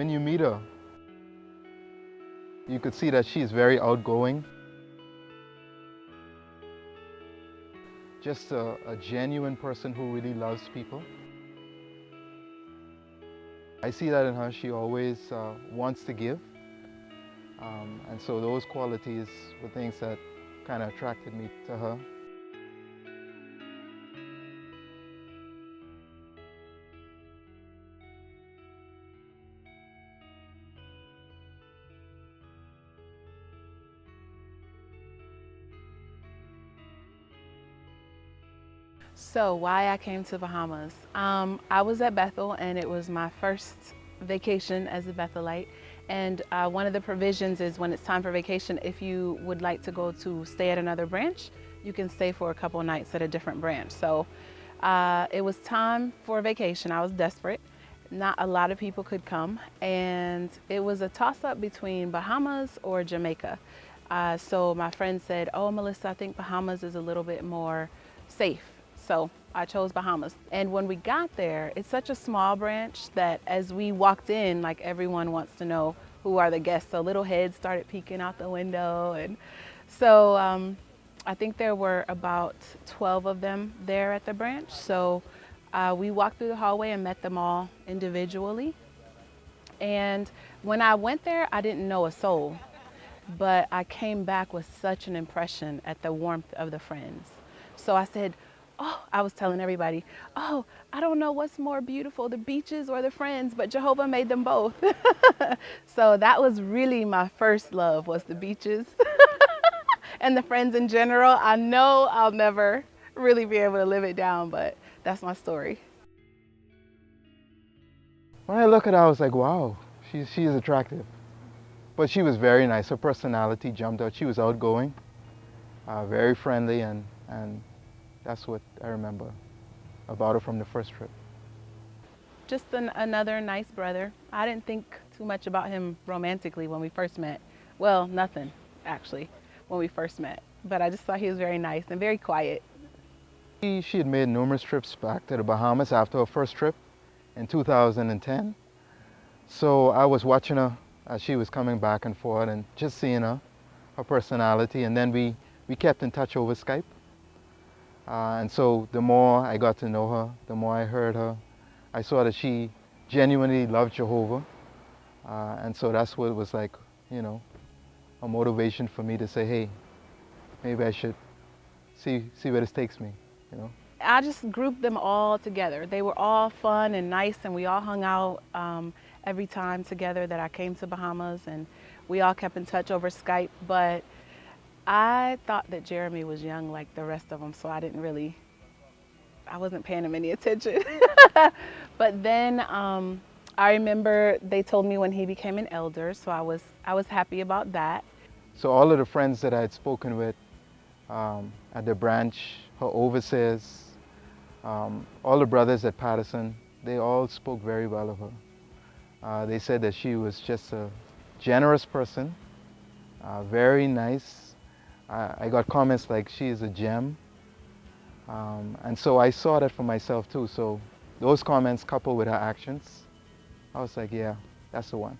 When you meet her, you could see that she's very outgoing, just a genuine person who really loves people. I see that in her. She always wants to give. And so those qualities were things that kind of attracted me to her. So why I came to Bahamas? I was at Bethel and it was my first vacation as a Bethelite. And one of the provisions is when it's time for vacation, if you would like to go to stay at another branch, you can stay for a couple nights at a different branch. So it was time for vacation. I was desperate. Not a lot of people could come. And it was a toss up between Bahamas or Jamaica. So my friend said, "Oh, Melissa, I think Bahamas is a little bit more safe." So I chose Bahamas. And when we got there, it's such a small branch that as we walked in, like everyone wants to know who are the guests. So little heads started peeking out the window. And so I think there were about 12 of them there at the branch. So we walked through the hallway and met them all individually. And when I went there, I didn't know a soul, but I came back with such an impression at the warmth of the friends. So I said, "Oh," I was telling everybody, "Oh, I don't know what's more beautiful, the beaches or the friends, but Jehovah made them both." So that was really my first love, was the beaches and the friends in general. I know I'll never really be able to live it down, but that's my story. When I look at her, I was like, wow, she is attractive. But she was very nice. Her personality jumped out. She was outgoing, very friendly, and that's what I remember about her from the first trip. Just another nice brother. I didn't think too much about him romantically when we first met. Well, nothing, actually, when we first met. But I just thought he was very nice and very quiet. She had made numerous trips back to the Bahamas after her first trip in 2010. So I was watching her as she was coming back and forth and just seeing her personality. And then we kept in touch over Skype. And so the more I got to know her, the more I heard her, I saw that she genuinely loved Jehovah. And so that's what was like, you know, a motivation for me to say, hey, maybe I should see where this takes me, you know. I just grouped them all together. They were all fun and nice, and we all hung out every time together that I came to Bahamas, and we all kept in touch over Skype. But I thought that Jerimey was young like the rest of them, so I wasn't paying him any attention. But then I remember they told me when he became an elder, so I was happy about that. So all of the friends that I had spoken with at the branch, her overseers, all the brothers at Patterson, they all spoke very well of her. They said that she was just a generous person, very nice. I got comments like she is a gem. And so I saw that for myself too. So those comments coupled with her actions, I was like, yeah, that's the one.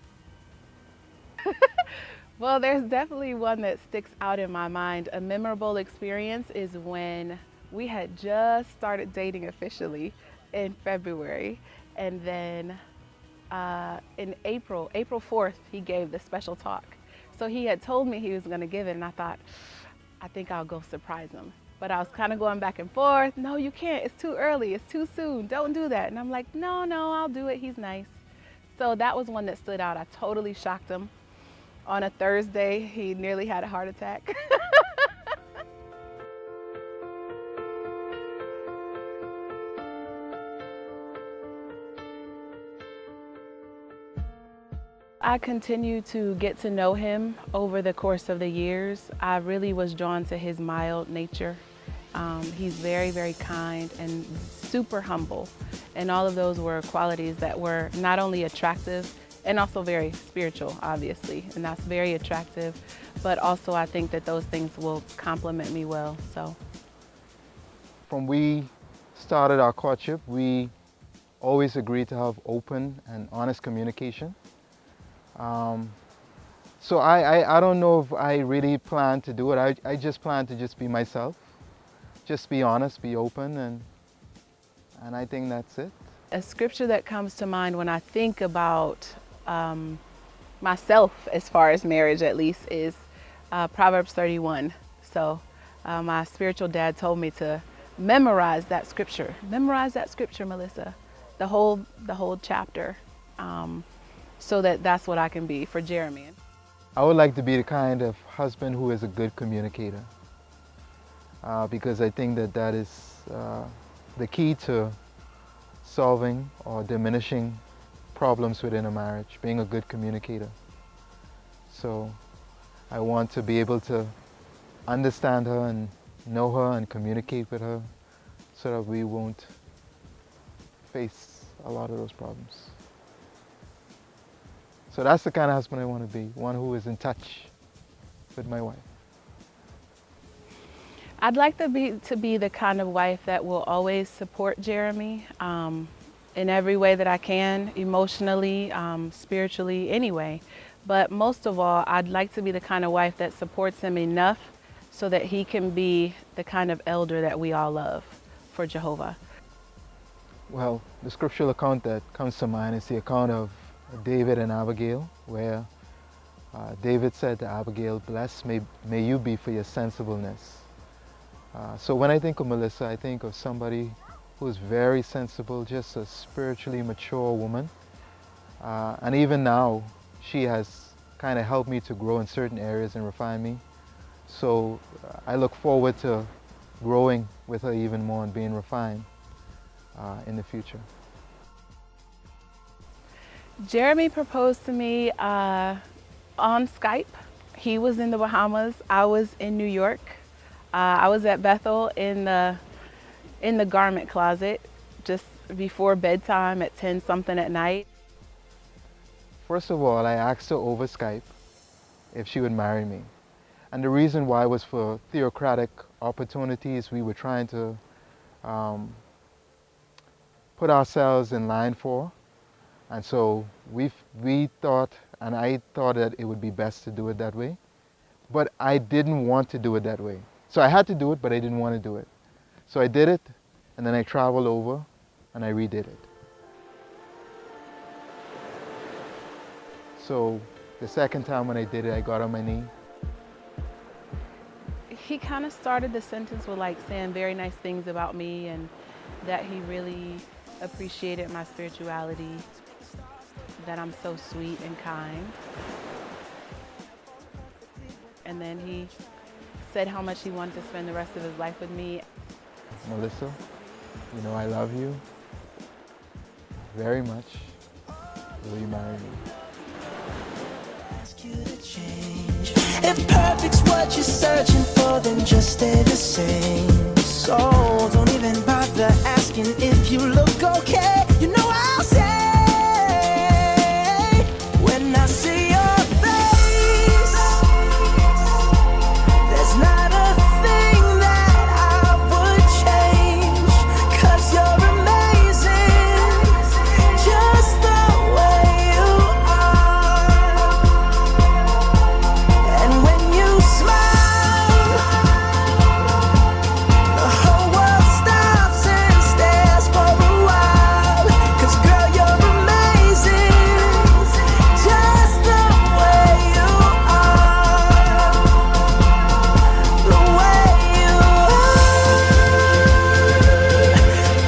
Well, there's definitely one that sticks out in my mind. A memorable experience is when we had just started dating officially in February, and then in April 4th, he gave the special talk. So he had told me he was going to give it, and I thought, I think I'll go surprise him. But I was kind of going back and forth. No, you can't. It's too early. It's too soon. Don't do that. And I'm like, no, I'll do it. He's nice. So that was one that stood out. I totally shocked him. On a Thursday, he nearly had a heart attack. I continued to get to know him over the course of the years. I really was drawn to his mild nature. He's very, very kind and super humble. And all of those were qualities that were not only attractive and also very spiritual, obviously. And that's very attractive. But also I think that those things will complement me well. So From we started our courtship, we always agreed to have open and honest communication. Um, so I don't know if I really plan to do it. I just plan to just be myself, just be honest, be open, and I think that's it. A scripture that comes to mind when I think about um, myself, as far as marriage at least, is Proverbs 31. So my spiritual dad told me to memorize that scripture. Memorize that scripture, Melissa, the whole chapter, so that's what I can be for Jerimey. I would like to be the kind of husband who is a good communicator, because I think that that is the key to solving or diminishing problems within a marriage, being a good communicator. So I want to be able to understand her and know her and communicate with her so that we won't face a lot of those problems. So that's the kind of husband I want to be, one who is in touch with my wife. I'd like to be the kind of wife that will always support Jerimey in every way that I can, emotionally, spiritually, anyway. But most of all, I'd like to be the kind of wife that supports him enough so that he can be the kind of elder that we all love for Jehovah. Well, the scriptural account that comes to mind is the account of David and Abigail, where David said to Abigail, "Blessed may you be for your sensibleness." So when I think of Melissa, I think of somebody who's very sensible, just a spiritually mature woman. And even now, she has kind of helped me to grow in certain areas and refine me. So I look forward to growing with her even more and being refined in the future. Jerimey proposed to me on Skype. He was in the Bahamas. I was in New York. I was at Bethel in the garment closet just before bedtime at 10 something at night. First of all, I asked her over Skype if she would marry me. And the reason why was for theocratic opportunities we were trying to put ourselves in line for. And so we thought, and I thought that it would be best to do it that way. But I didn't want to do it that way. So I had to do it, but I didn't want to do it. So I did it, and then I traveled over, and I redid it. So the second time when I did it, I got on my knee. He kind of started the sentence with like saying very nice things about me and that he really appreciated my spirituality, that I'm so sweet and kind. And then he said how much he wanted to spend the rest of his life with me. Melissa, you know I love you very much. Will you marry me? If perfect's what you're searching for, then just stay the same. So don't even bother asking if you look okay. You know I'll say when I see your face, there's not a thing that I would change, 'cause you're amazing, just the way you are. And when you smile, the whole world stops and stares for a while. 'Cause girl, you're amazing, just the way you are. The way you are.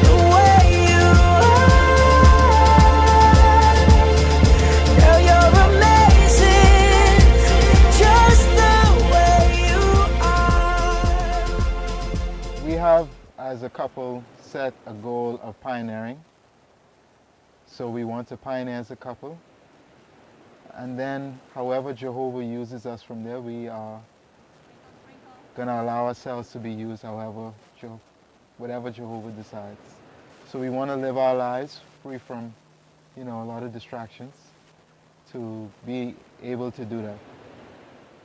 The way you are. Girl, you're amazing, just the way you are. We have, as a couple, set a goal of pioneering. So we want to pioneer as a couple. And then, however Jehovah uses us from there, we are going to allow ourselves to be used however, whatever Jehovah decides. So we want to live our lives free from, a lot of distractions, to be able to do that,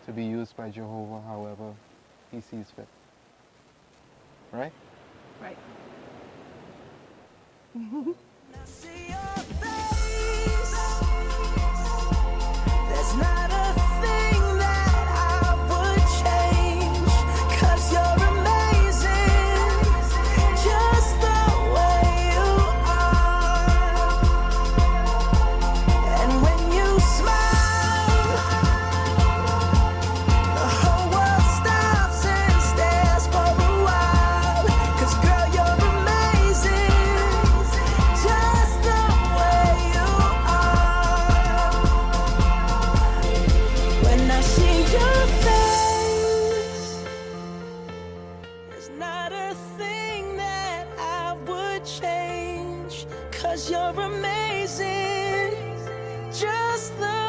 to be used by Jehovah however he sees fit. Right? Right. I see your face, just the